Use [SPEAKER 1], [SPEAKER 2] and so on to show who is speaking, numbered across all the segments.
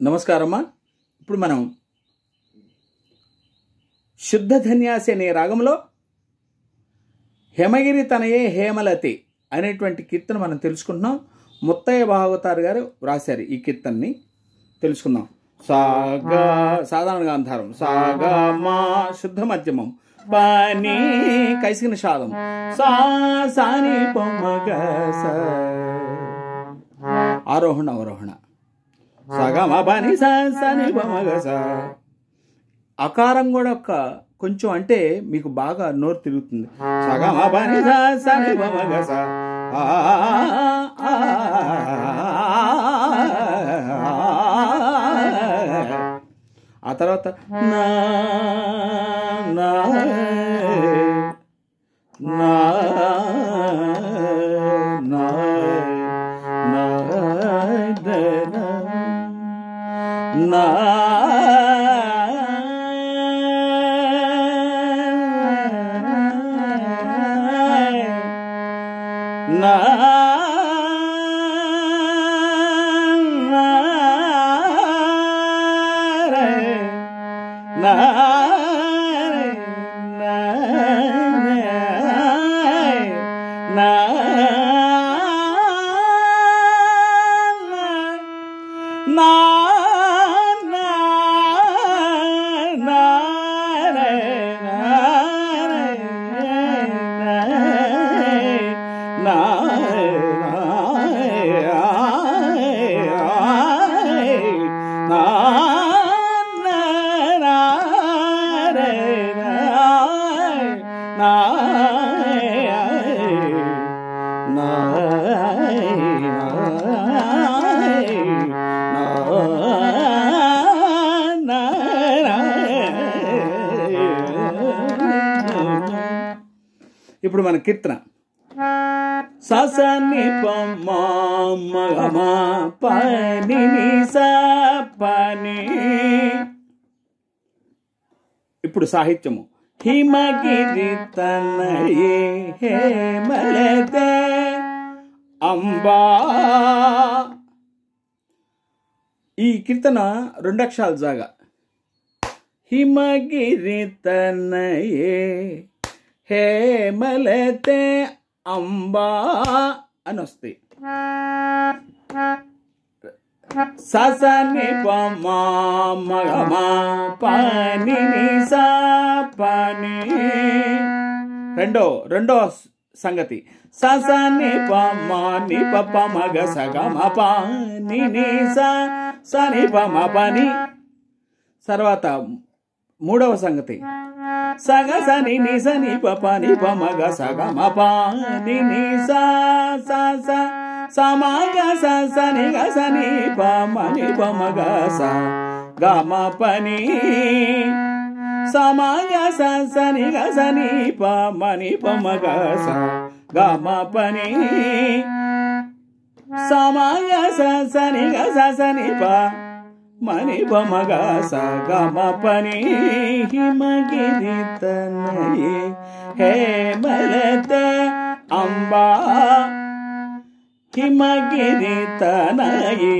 [SPEAKER 1] నమస్కారమ్మా. ఇప్పుడు మనం శుద్ధ ధన్యాసి అనే రాగంలో హేమగిరి తనయే హేమలతి అనేటువంటి కీర్తన మనం తెలుసుకుంటున్నాం. ముత్తయ్య భాగవతారు గారు వ్రాశారు ఈ కీర్తనని. తెలుసుకుందాం. సాగా సాధారణ గాంధారం, సాగా మా శుద్ధ మధ్యమం, పని కైసిన షాదం, సా సాని పొమ్మగ ఆరోహణ అవరోహణ, సగమ పని సాని పొమ్మగ సా. అకారం కూడా కొంచెం అంటే మీకు బాగా నోరు తిరుగుతుంది. సగమ పని సాని పొమ్మగ సా. ఆ తర్వాత నా నా నా నా నా నా ఇప్పుడు మన కీర్తన ససని పని పని. ఇప్పుడు సాహిత్యము. హిమగిరి తనయే హేమలతే అంబా. ఈ కీర్తన 2 అక్షరాలు జాగా. హిమగిరి తనయే హేమలతే అంబా అని వస్తాయి. ససని పమా పని సా పని. రెండో సంగతి. ససని పని పమగ సగమ పని సా సని పమ పని. తర్వాత మూడవ సంగతి. సగ సని ని సని పని పమగ సగమ పని సా సా సా సమగ సని గ సని పమని పమగ సా గమ పని. సమగ సని గ సని పమని పమగ సా గమ పని. సమగ సని గ సని ప మని పమగ స గమ పని. హిమగిరి తనయే హేమలతే అంబా. హిమగిరి తనయే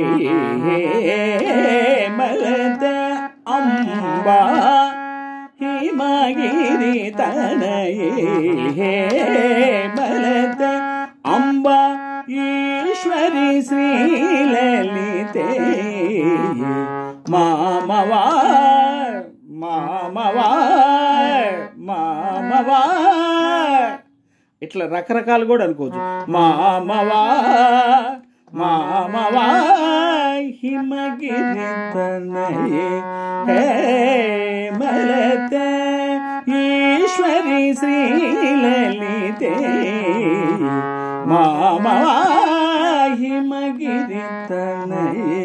[SPEAKER 1] హేమలతే అంబా. హిమగిరి తనయే హేమలతే అంబా. ఈశ్వరి శ్రీలలితే మామవా మామవా మామవా. ఇట్లా రకరకాలు కూడా అనుకోవచ్చు. మామవా మామవా. హిమగిరి తనయే హేమలతే ఈశ్వరి శ్రీలలితే మామవా. హిమగిరి తనయే